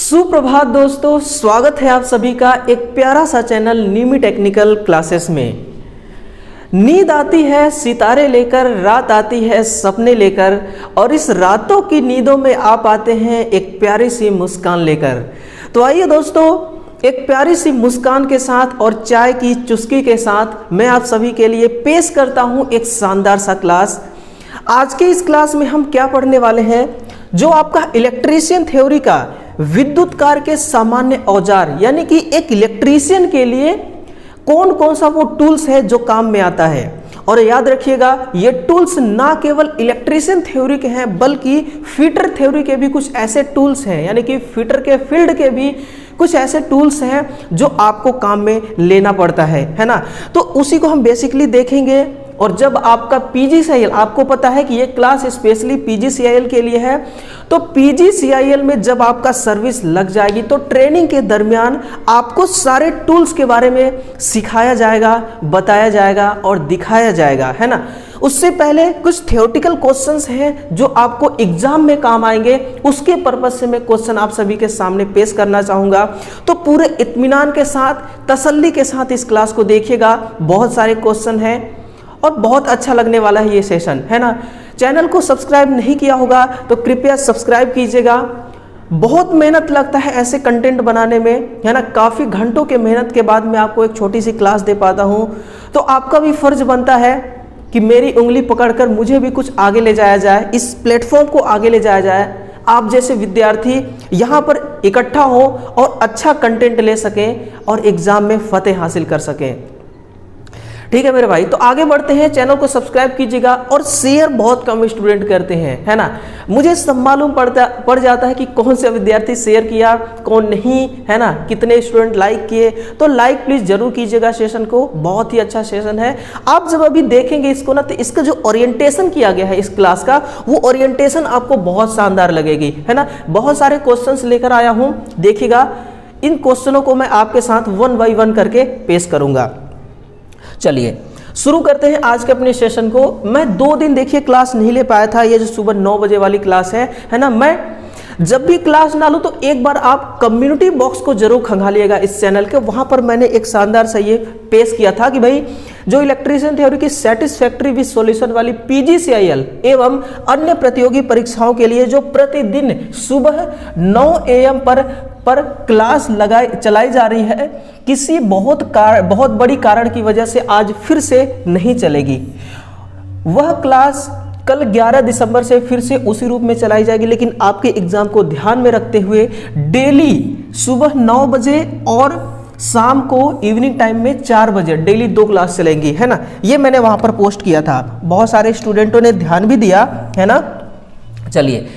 सुप्रभात दोस्तों, स्वागत है आप सभी का एक प्यारा सा चैनल नीमी टेक्निकल क्लासेस में। नींद आती है सितारे लेकर, रात आती है सपने लेकर, और इस रातों की नींदों में आप आते हैं एक प्यारी सी मुस्कान लेकर। तो आइए दोस्तों, एक प्यारी सी मुस्कान के साथ और चाय की चुस्की के साथ मैं आप सभी के लिए पेश करता हूं एक शानदार सा क्लास। आज के इस क्लास में हम क्या पढ़ने वाले हैं, जो आपका इलेक्ट्रीशियन थ्योरी का विद्युत कार्य के सामान्य औजार, यानी कि एक इलेक्ट्रीशियन के लिए कौन कौन सा वो टूल्स है जो काम में आता है। और याद रखिएगा, ये टूल्स ना केवल इलेक्ट्रीशियन थ्योरी के हैं बल्कि फिटर थ्योरी के भी कुछ ऐसे टूल्स हैं, यानी कि फिटर के फील्ड के भी कुछ ऐसे टूल्स हैं जो आपको काम में लेना पड़ता है ना। तो उसी को हम बेसिकली देखेंगे। और जब आपका पीजीसीआईएल, आपको पता है कि ये क्लास स्पेशली पीजीसीआईएल के लिए है, तो पीजीसीआईएल में जब आपका सर्विस लग जाएगी तो ट्रेनिंग के दरमियान आपको सारे टूल्स के बारे में सिखाया जाएगा, बताया जाएगा और दिखाया जाएगा, है ना। उससे पहले कुछ थ्योरेटिकल क्वेश्चंस हैं जो आपको एग्जाम में काम आएंगे, उसके पर्पज से मैं क्वेश्चन आप सभी के सामने पेश करना चाहूंगा। तो पूरे इत्मीनान के साथ, तसल्ली के साथ इस क्लास को देखिएगा। बहुत सारे क्वेश्चन हैं और बहुत अच्छा लगने वाला है ये सेशन, है ना। चैनल को सब्सक्राइब नहीं किया होगा तो कृपया सब्सक्राइब कीजिएगा। बहुत मेहनत लगता है ऐसे कंटेंट बनाने में, है ना। काफ़ी घंटों के मेहनत के बाद मैं आपको एक छोटी सी क्लास दे पाता हूँ, तो आपका भी फर्ज बनता है कि मेरी उंगली पकड़कर मुझे भी कुछ आगे ले जाया जाए, इस प्लेटफॉर्म को आगे ले जाया जाए। आप जैसे विद्यार्थी यहाँ पर इकट्ठा हो और अच्छा कंटेंट ले सकें और एग्जाम में फतेह हासिल कर सकें। ठीक है मेरे भाई, तो आगे बढ़ते हैं। चैनल को सब्सक्राइब कीजिएगा और शेयर बहुत कम स्टूडेंट करते हैं, है ना। मुझे सब मालूम पड़ जाता है कि कौन से विद्यार्थी शेयर किया, कौन नहीं, है ना, कितने स्टूडेंट लाइक किए। तो लाइक प्लीज जरूर कीजिएगा सेशन को, बहुत ही अच्छा सेशन है। आप जब अभी देखेंगे इसको ना, तो इसका जो ओरिएंटेशन किया गया है इस क्लास का, वो ओरिएंटेशन आपको बहुत शानदार लगेगी, है ना। बहुत सारे क्वेश्चंस लेकर आया हूं, देखिएगा। इन क्वेश्चनों को मैं आपके साथ 1 बाय 1 करके पेश करूंगा। चलिए शुरू करते हैं आज के अपने सेशन को। मैं 2 दिन देखिए क्लास नहीं ले पाया था, ये जो सुबह 9 बजे वाली क्लास है ना। मैं जब भी क्लास ना लूं तो एक बार आप कम्युनिटी बॉक्स को जरूर खंगालिएगा इस चैनल के। वहां पर मैंने एक शानदार सा ये पेश किया था कि भाई जो इलेक्ट्रीशियन थ्योरी की सेटिस्फैक्टरी विद सॉल्यूशन वाली पीजीसीआईएल एवं अन्य प्रतियोगी परीक्षाओं के लिए जो प्रतिदिन सुबह 9 AM पर क्लास चलाई जा रही है, किसी बहुत बड़ी कारण की वजह से आज फिर से नहीं चलेगी। वह क्लास कल 11 दिसंबर से फिर से उसी रूप में चलाई जाएगी, लेकिन आपके एग्जाम को ध्यान में रखते हुए डेली सुबह 9 बजे और शाम को इवनिंग टाइम में 4 बजे डेली 2 क्लास चलेंगी, है ना। ये मैंने वहां पर पोस्ट किया था, बहुत सारे स्टूडेंटों ने ध्यान भी दिया, है ना। चलिए,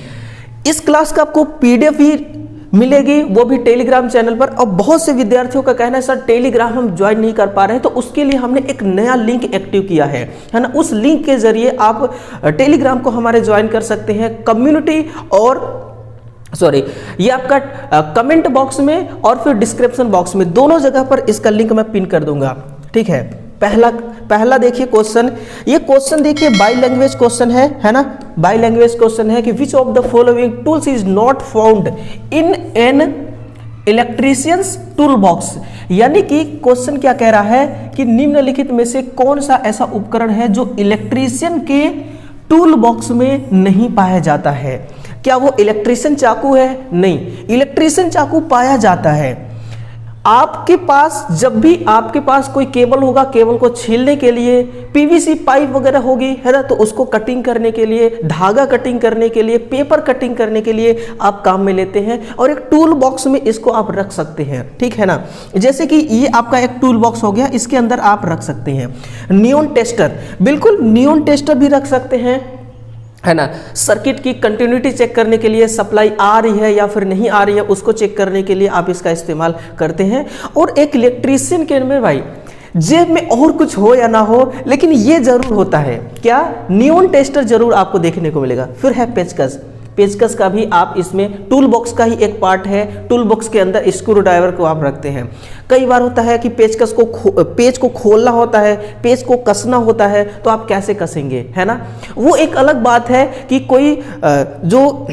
इस क्लास का आपको पीडीएफ भी मिलेगी, वो भी टेलीग्राम चैनल पर। और बहुत से विद्यार्थियों का कहना है सर टेलीग्राम हम ज्वाइन नहीं कर पा रहे हैं, तो उसके लिए हमने एक नया लिंक एक्टिव किया है ना। उस लिंक के जरिए आप टेलीग्राम को हमारे ज्वाइन कर सकते हैं। कम्युनिटी और ये आपका कमेंट बॉक्स में और फिर डिस्क्रिप्शन बॉक्स में, दोनों जगह पर इसका लिंक मैं पिन कर दूंगा, ठीक है। पहला देखिए क्वेश्चन, ये क्वेश्चन देखिए बाई लैंग्वेज क्वेश्चन है ना। बाई लैंग्वेज क्वेश्चन है कि which of the following tools is not found in an electricians tool box. यानी कि क्वेश्चन क्या कह रहा है कि निम्नलिखित में से कौन सा ऐसा उपकरण है जो इलेक्ट्रीशियन के टूल बॉक्स में नहीं पाया जाता है। क्या वो इलेक्ट्रीशियन चाकू है? नहीं, इलेक्ट्रीशियन चाकू पाया जाता है। आपके पास जब भी आपके पास कोई केबल होगा, केबल को छीलने के लिए पीवीसी पाइप वगैरह होगी, है ना, तो उसको कटिंग करने के लिए, धागा कटिंग करने के लिए, पेपर कटिंग करने के लिए आप काम में लेते हैं, और एक टूल बॉक्स में इसको आप रख सकते हैं, ठीक है ना। जैसे कि ये आपका एक टूल बॉक्स हो गया, इसके अंदर आप रख सकते हैं नियॉन टेस्टर, बिल्कुल नियॉन टेस्टर भी रख सकते हैं, है ना। सर्किट की कंटिन्यूटी चेक करने के लिए, सप्लाई आ रही है या फिर नहीं आ रही है उसको चेक करने के लिए आप इसका इस्तेमाल करते हैं। और एक इलेक्ट्रीशियन के में भाई जेब में और कुछ हो या ना हो, लेकिन ये जरूर होता है, क्या, नियॉन टेस्टर जरूर आपको देखने को मिलेगा। फिर है पेचकस। पेचकस का भी आप इसमें टूल बॉक्स का ही एक पार्ट है। टूल बॉक्स के अंदर स्क्रू ड्राइवर को आप रखते हैं। कई बार होता है कि पेचकस को पेच को खोलना होता है, पेच को कसना होता है, तो आप कैसे कसेंगे, है ना। वो एक अलग बात है कि कोई जो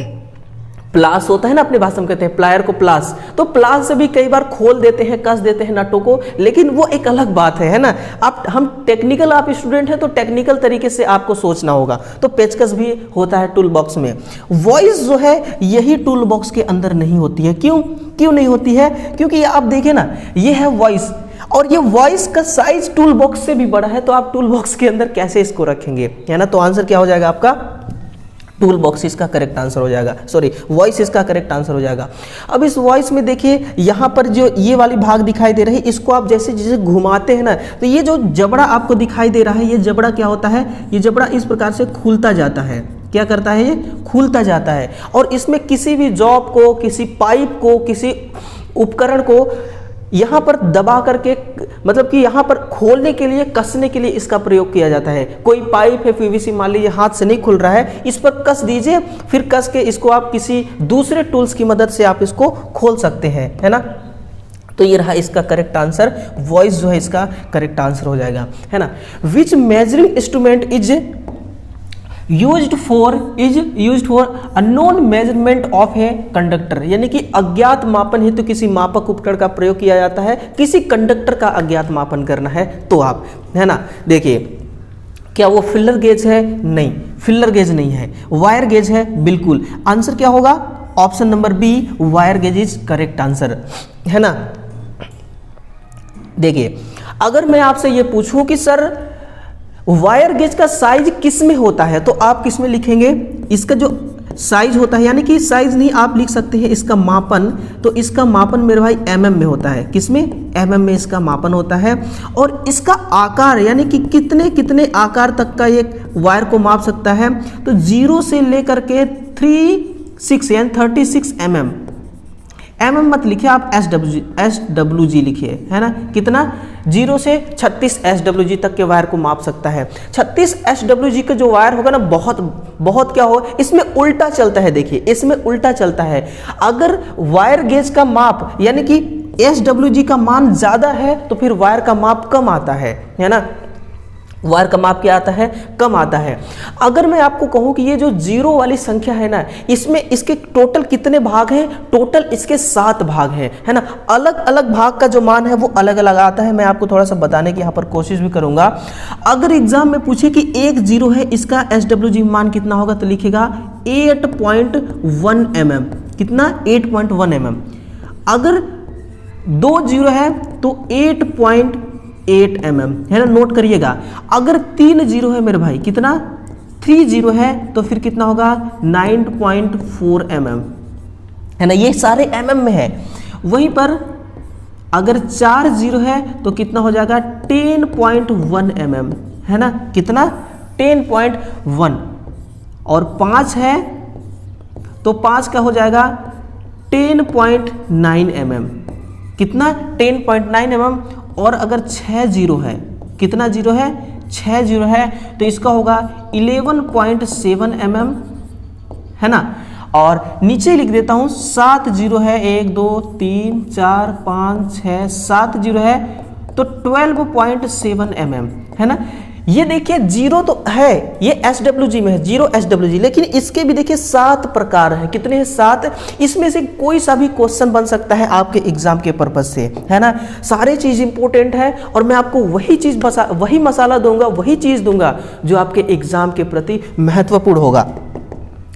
प्लास होता है ना, अपनी भाषा में कहते हैं प्लायर को प्लास, तो प्लास से भी कई बार खोल देते हैं, कस देते हैं नटों को, लेकिन वो एक अलग बात है ना। हम टेक्निकल आप स्टूडेंट हैं तो टेक्निकल तरीके से आपको सोचना होगा। तो पेचकस भी होता है टूल बॉक्स में। वॉइस जो है यही टूल बॉक्स के अंदर नहीं होती है। क्यों नहीं होती है? क्योंकि आप देखिए ना, ये है वॉइस, और ये वॉइस का साइज टूल बॉक्स से भी बड़ा है, तो आप टूल बॉक्स के अंदर कैसे इसको रखेंगे, है ना। तो आंसर क्या हो जाएगा आपका? टूल बॉक्स इसका करेक्ट आंसर हो जाएगा, सॉरी वॉइस इसका करेक्ट आंसर हो जाएगा। अब इस वॉइस में देखिए यहाँ पर जो ये वाली भाग दिखाई दे रही है, इसको आप जैसे जैसे घुमाते हैं ना, तो ये जो जबड़ा आपको दिखाई दे रहा है, ये जबड़ा क्या होता है? ये जबड़ा इस प्रकार से खुलता जाता है। क्या करता है? ये खुलता जाता है, और इसमें किसी भी जॉब को, किसी पाइप को, किसी उपकरण को यहाँ पर दबा करके, मतलब कि यहाँ पर खोलने के लिए, कसने के लिए इसका प्रयोग किया जाता है। कोई पाइप है पीवीसी, मान लीजिए हाथ से नहीं खुल रहा है, इस पर कस दीजिए, फिर कस के इसको आप किसी दूसरे टूल्स की मदद से आप इसको खोल सकते हैं, है ना। तो ये रहा इसका करेक्ट आंसर, वॉइस जो है इसका करेक्ट आंसर हो जाएगा, है ना। Which measuring instrument is used for unknown measurement of a conductor, यानी कि अज्ञात मापन हेतु किसी मापक उपकरण का प्रयोग किया जाता है। किसी कंडक्टर का अज्ञात मापन करना है तो आप, है ना। देखिए, क्या वो फिलर गेज है? नहीं, फिलर गेज नहीं है। वायर गेज है? बिल्कुल। आंसर क्या होगा? Option number B, wire gauge is correct answer, है ना। देखिए, अगर मैं आपसे ये पूछूं कि सर वायर गेज का साइज किस में होता है, तो आप किस में लिखेंगे? इसका जो साइज होता है, यानी कि साइज नहीं, आप लिख सकते हैं इसका मापन। तो इसका मापन मेरे भाई mm में होता है। किस में? mm में इसका मापन होता है। और इसका आकार, यानी कि कितने कितने आकार तक का ये वायर को माप सकता है, तो 0 से लेकर के 36 यानी 36 mm मत लिखिए आप, SWG लिखिए, है ना। कितना? 0 से 36 SWG तक के वायर को माप सकता है। 36 SWG का जो वायर होगा ना, बहुत क्या हो, इसमें उल्टा चलता है। देखिए, इसमें उल्टा चलता है। अगर वायर गेज का माप, यानी कि SWG का मान ज्यादा है, तो फिर वायर का माप कम आता है ना। वायर का माप क्या आता है? कम आता है। अगर मैं आपको कहूं कि ये जो 0 वाली संख्या है ना, इसमें इसके टोटल कितने भाग हैं? टोटल इसके 7 भाग हैं, है ना। अलग अलग भाग का जो मान है वो अलग अलग आता है। मैं आपको थोड़ा सा बताने की यहाँ पर कोशिश भी करूंगा। अगर एग्जाम में पूछे कि एक 0 है, इसका SWG मान कितना होगा, तो लिखेगा 8.1 mm। कितना? 8.1 mm। अगर 2 0 है तो 8.8 mm, है ना, नोट करिएगा। अगर 3 0 है मेरे भाई, कितना? 3 0 है, तो फिर कितना होगा? 9.4 mm, है ना। ये सारे mm में है। वहीं पर अगर 4 0 है तो कितना हो जाएगा? 10.1 mm, है ना। कितना? 10.1। और 5 है तो 5 का हो जाएगा 10.9 mm। कितना? 10.9 mm। और अगर 6 0 है, कितना 0 है? 6 0 है, तो इसका होगा 11.7 mm, है ना। और नीचे लिख देता हूं 7 0 है, 1 2 3 4 5 6 7 0 है, तो 12.7 mm, है ना। ये देखिए 0 तो है, ये SWG में है, 0 SWG, लेकिन इसके भी देखिए 7 प्रकार हैं। कितने हैं? 7। इसमें से कोई सा भी क्वेश्चन बन सकता है आपके एग्जाम के पर्पज से, है ना। सारे चीज इंपॉर्टेंट है, और मैं आपको वही मसाला दूंगा, वही चीज दूंगा जो आपके एग्जाम के प्रति महत्वपूर्ण होगा,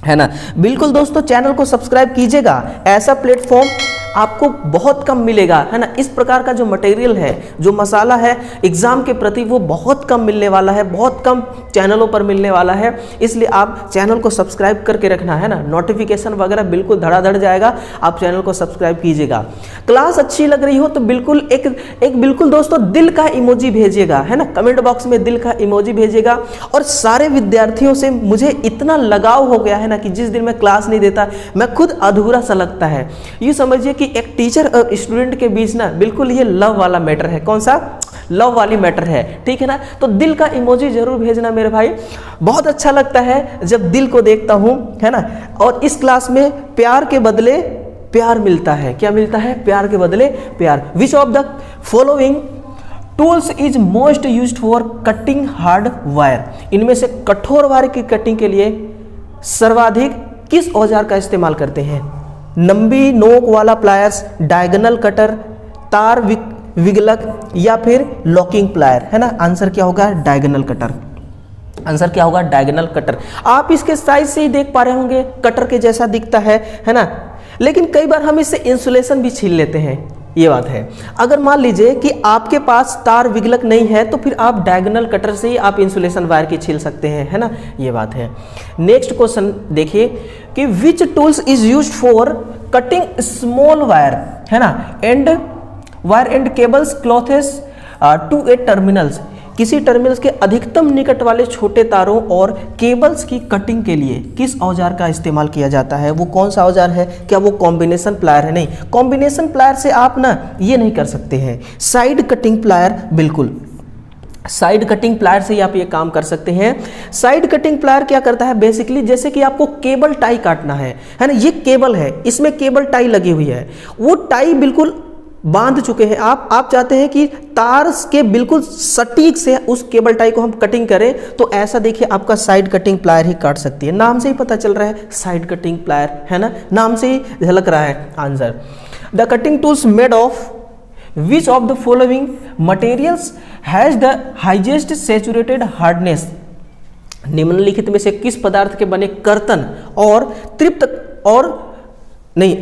है ना। बिल्कुल दोस्तों, चैनल को सब्सक्राइब कीजिएगा। ऐसा प्लेटफॉर्म आपको बहुत कम मिलेगा, है ना। इस प्रकार का जो मटेरियल है, जो मसाला है एग्जाम के प्रति, वो बहुत कम मिलने वाला है, बहुत कम चैनलों पर मिलने वाला है। इसलिए आप चैनल को सब्सक्राइब करके रखना, है ना। नोटिफिकेशन वगैरह बिल्कुल धड़ाधड़ जाएगा, आप चैनल को सब्सक्राइब कीजिएगा। क्लास अच्छी लग रही हो तो बिल्कुल एक बिल्कुल दोस्तों दिल का इमोजी भेजिएगा, है ना। कमेंट बॉक्स में दिल का इमोजी भेजिएगा। और सारे विद्यार्थियों से मुझे इतना लगाव हो गया है ना, कि जिस दिन मैं क्लास नहीं देता, मैं खुद अधूरा सा लगता है। ये समझिए कि एक टीचर और स्टूडेंट के बीच ना बिल्कुल ये लव वाला मैटर है। कौन सा? लव वाली मैटर है, ठीक है ना। तो दिल का इमोजी जरूर भेजना मेरे भाई। बहुत अच्छा लगता है जब दिल को देखता हूं, है ना। और इस क्लास में प्यार के बदले प्यार मिलता है। क्या मिलता है? प्यार के बदले प्यार। Which of the following tools is most used for cutting hard wire? इनमें से कठोर वायर की कटिंग के लिए सर्वाधिक किस औजार का इस्तेमाल करते हैं? लंबी नोक वाला प्लायर्स, डायगोनल कटर, तार विगलक या फिर लॉकिंग प्लायर, है ना। आंसर क्या होगा? Diagonal cutter. आंसर क्या होगा? Diagonal cutter. आप इसके साइज से ही देख पा रहे होंगे कटर के जैसा दिखता है ना। लेकिन कई बार हम इससे इंसुलेशन भी छीन लेते हैं, ये बात है। अगर मान लीजिए कि आपके पास तार विगलक नहीं है तो फिर आप डायगोनल कटर से ही आप इंसुलेशन वायर की छील सकते हैं, है ना, ये बात है। नेक्स्ट क्वेश्चन देखिए कि which tools is used for cutting small wire, है ना, and wire and cables clothes to a terminals. किसी टर्मिनल्स के अधिकतम निकट वाले छोटे तारों और केबल्स की कटिंग के लिए किस औजार का इस्तेमाल किया जाता है? वो कौन सा औजार है? क्या वो कॉम्बिनेशन प्लायर है? नहीं, कॉम्बिनेशन प्लायर से आप ना ये नहीं कर सकते हैं। साइड कटिंग प्लायर, बिल्कुल साइड कटिंग प्लायर से ही आप ये काम कर सकते हैं। साइड कटिंग प्लायर क्या करता है? बेसिकली जैसे कि आपको केबल टाई काटना है ना, ये केबल है, इसमें केबल टाई लगी हुई है, वो टाई बिल्कुल बांध चुके हैं आप चाहते हैं कि तार के बिल्कुल सटीक से उस केबल टाई को हम कटिंग करें, तो ऐसा देखिए आपका साइड कटिंग प्लायर ही काट सकती है। नाम से ही पता चल रहा है साइड कटिंग प्लायर, है ना, नाम से ही झलक रहा है answer. The cutting tools made of which of the following materials has the highest saturated hardness. निम्नलिखित में से किस पदार्थ के बने कर्तन और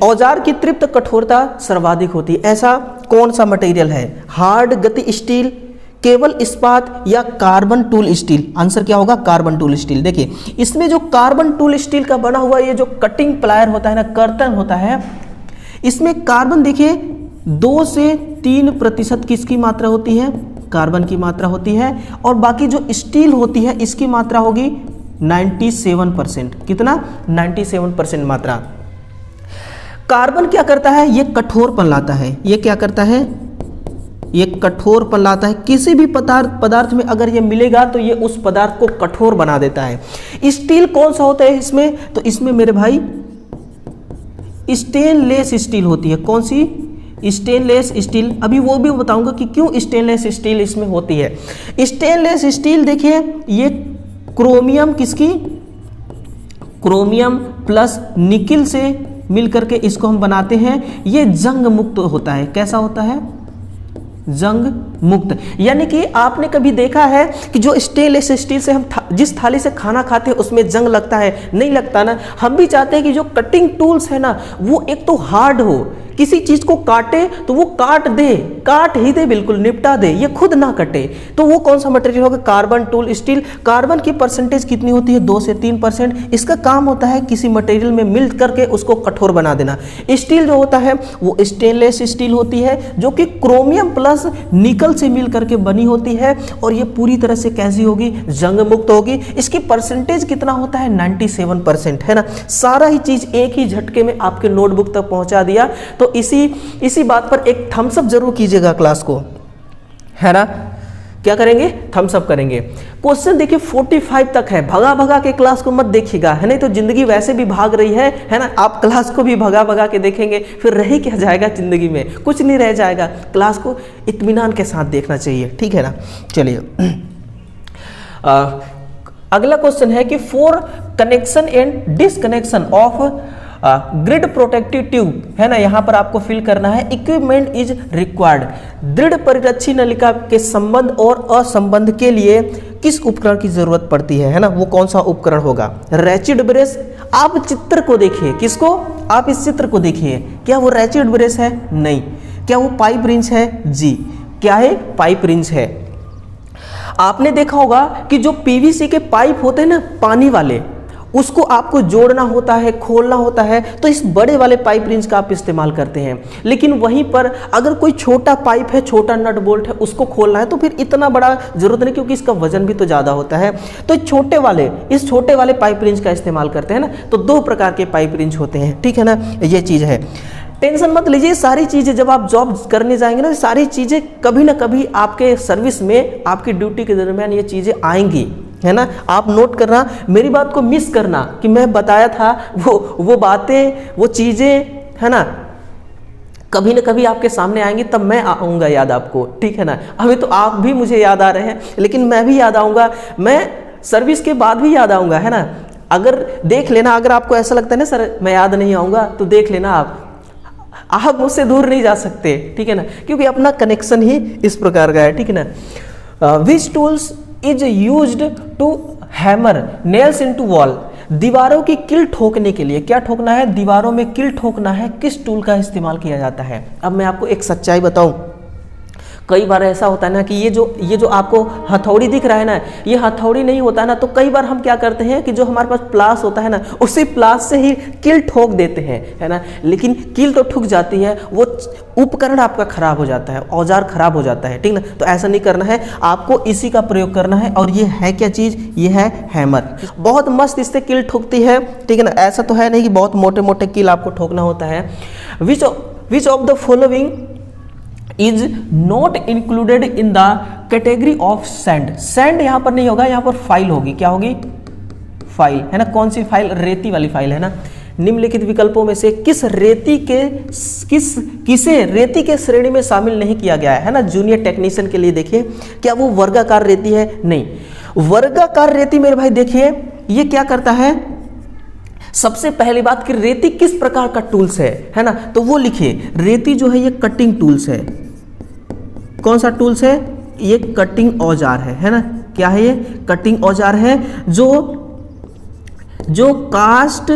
औजार की तृप्त कठोरता सर्वाधिक होती है? ऐसा कौन सा मटेरियल है? हार्ड गति स्टील, केवल इस्पात या कार्बन टूल स्टील? आंसर क्या होगा? Carbon tool steel. देखिए इसमें जो कार्बन टूल स्टील का बना हुआ ये जो कटिंग प्लायर होता है ना, कर्तन होता है, इसमें कार्बन देखिए 2 से 3% किसकी मात्रा होती है? कार्बन की मात्रा होती है, और बाकी जो स्टील होती है इसकी मात्रा होगी 97%। कितना? 97% मात्रा। कार्बन क्या करता है? ये कठोरपन लाता है। ये क्या करता है? ये कठोरपन लाता है। किसी भी पदार्थ में अगर ये मिलेगा तो ये उस पदार्थ को कठोर बना देता है। स्टील कौन सा होता है इसमें? तो इसमें मेरे भाई स्टेनलेस स्टील होती है। कौन सी? Stainless steel. अभी वो भी बताऊंगा कि क्यों स्टेनलेस स्टील इसमें होती है। स्टेनलेस स्टील देखिए ये क्रोमियम, किसकी? क्रोमियम प्लस निकिल से मिल करके इसको हम बनाते हैं। ये जंग मुक्त होता है। कैसा होता है? जंग मुक्त। यानी कि आपने कभी देखा है कि जो स्टेनलेस स्टील से हम जिस थाली से खाना खाते हैं उसमें जंग लगता है? नहीं लगता ना। हम भी चाहते हैं कि जो कटिंग टूल्स है ना वो एक तो हार्ड हो, किसी चीज को काटे तो वो काट ही दे, बिल्कुल निपटा दे, ये खुद ना कटे। तो वो कौन सा मटेरियल होगा? Carbon tool steel. कार्बन की परसेंटेज कितनी होती है? 2 से 3%। इसका काम होता है किसी मटेरियल में मिल करके उसको कठोर बना देना। स्टील जो होता है वो स्टेनलेस स्टील होती है जो कि क्रोमियम प्लस निकल से मिल करके बनी होती है, और ये पूरी तरह से कैसी होगी? जंग मुक्त होगी। इसकी परसेंटेज कितना होता है? 97%, है ना। सारा ही चीज एक ही झटके में आपके नोटबुक तक पहुंचा दिया। तो इसी बात पर एक थम्स अप जरूर कीजिएगा क्लास को, है ना। क्या करेंगे? थम्स अप करेंगे। क्वेश्चन देखिए 45 तक है। भगा के क्लास को मत देखिएगा, है नहीं तो जिंदगी वैसे भी भाग रही है ना। आप क्लास को भी भगा के देखेंगे फिर रह क्या जाएगा जिंदगी में? कुछ नहीं रह जाएगा। क्लास को इत्मीनान के साथ देखना चाहिए, ठीक है ना। चलिए अगला क्वेश्चन है कि for connection and disconnection of grid protective tube, है ना, यहां पर आपको फिल करना है। Equipment is required. दृढ़ परिरक्षी नलिका के संबंध और असंबंध के लिए किस उपकरण की जरूरत पड़ती है ना। वो कौन सा उपकरण होगा? Ratchet brace. आप चित्र को देखिए। किसको? आप इस चित्र को देखिए। क्या वो रैचिड ब्रेस है? नहीं। क्या वो पाइप रिंच है? जी। क्या है? पाइप रिंच है। आपने देखा होगा कि जो पीवीसी के पाइप होते हैं ना पानी वाले, उसको आपको जोड़ना होता है, खोलना होता है, तो इस बड़े वाले पाइप रिंच का आप इस्तेमाल करते हैं। लेकिन वहीं पर अगर कोई छोटा पाइप है, छोटा नट बोल्ट है, उसको खोलना है तो फिर इतना बड़ा जरूरत नहीं, क्योंकि इसका वजन भी तो ज़्यादा होता है। तो इस छोटे वाले पाइप रिंच का इस्तेमाल करते हैं ना। तो 2 प्रकार के पाइप रिंच होते हैं, ठीक है ना। ये चीज़ है, टेंशन मत लीजिए। सारी चीज़ें जब आप जॉब करने जाएंगे ना, सारी चीज़ें कभी ना कभी आपके सर्विस में, आपकी ड्यूटी के दरमियान ये चीज़ें आएंगी, है ना। आप नोट करना, मेरी बात को मिस करना कि मैं बताया था वो बातें, वो चीज़ें, है ना, कभी ना कभी आपके सामने आएंगी, तब मैं आऊँगा याद आपको, ठीक है ना। अभी तो आप भी मुझे याद आ रहे हैं, लेकिन मैं भी याद आऊँगा, मैं सर्विस के बाद भी याद आऊँगा, है ना। अगर देख लेना, अगर आपको ऐसा लगता है ना सर मैं याद नहीं आऊँगा, तो देख लेना आप मुझसे दूर नहीं जा सकते, ठीक है ना, क्योंकि अपना कनेक्शन ही इस प्रकार का है, ठीक है ना। Which tools is used to hammer nails into wall, दीवारों की कील ठोकने के लिए, क्या ठोकना है, दीवारों में कील ठोकना है, किस टूल का इस्तेमाल किया जाता है। अब मैं आपको एक सच्चाई बताऊं, कई बार ऐसा होता है ना कि ये जो आपको हथौड़ी दिख रहा है ना, ये हथौड़ी नहीं होता है ना, तो कई बार हम क्या करते हैं कि जो हमारे पास प्लास होता है ना, उसी प्लास से ही कील ठोक देते हैं, है ना, लेकिन कील तो ठुक जाती है, वो उपकरण आपका खराब हो जाता है, औजार खराब हो जाता है, ठीक ना। तो ऐसा नहीं करना है, आपको इसी का प्रयोग करना है। और ये है क्या चीज़, ये है हैमर, बहुत मस्त इससे कील ठुकती है, ठीक है ना। ऐसा तो है नहीं कि बहुत मोटे मोटे कील आपको ठोकना होता है। Which of the following is not included in the category of sand, sand यहां पर नहीं होगा, यहां पर फाइल होगी, क्या होगी, फाइल, है ना। कौन सी फाइल, रेती वाली फाइल, है ना। निम्नलिखित विकल्पों में से किसे रेती के श्रेणी में शामिल नहीं किया गया है ना। जूनियर टेक्नीशियन के लिए देखिए, क्या वो वर्गाकार रेती है, नहीं। वर्गाकार रेती मेरे भाई देखिए ये क्या करता है, सबसे पहली बात कि रेती किस प्रकार का टूल्स है ना, तो वो लिखिए, रेती जो है ये कटिंग टूल्स है। कौन सा टूल्स है, ये कटिंग औजार है ना। क्या है ये, कटिंग औजार है जो कास्ट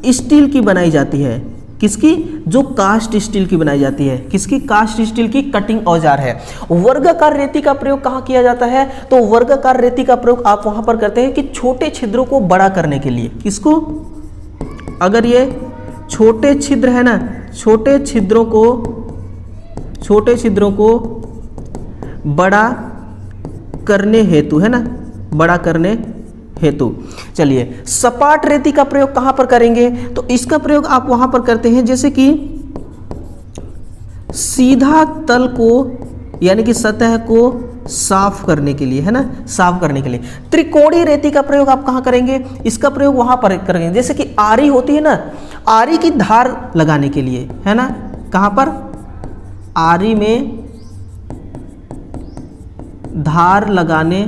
स्टील की बनाई जाती है। किसकी, जो कास्ट स्टील की बनाई जाती है, किसकी, कास्ट स्टील की कटिंग औजार है। वर्गाकार रेती का प्रयोग कहाँ किया जाता है, तो वर्गाकार रेती का प्रयोग आप वहां पर करते हैं कि छोटे छिद्रों को बड़ा करने के लिए। किसको, अगर ये छोटे छिद्र है ना, छोटे छिद्रों को बड़ा करने हेतु, है ना, बड़ा करने हेतु। चलिए, सपाट रेती का प्रयोग कहां पर करेंगे, तो इसका प्रयोग आप वहां पर करते हैं जैसे कि सीधा तल को, यानी कि सतह को साफ करने के लिए, है ना, साफ करने के लिए। त्रिकोणीय रेती का प्रयोग आप कहां करेंगे, इसका प्रयोग वहां पर करेंगे जैसे कि आरी होती है ना, आरी की धार लगाने के लिए, है ना। कहां पर, आरी में धार लगाने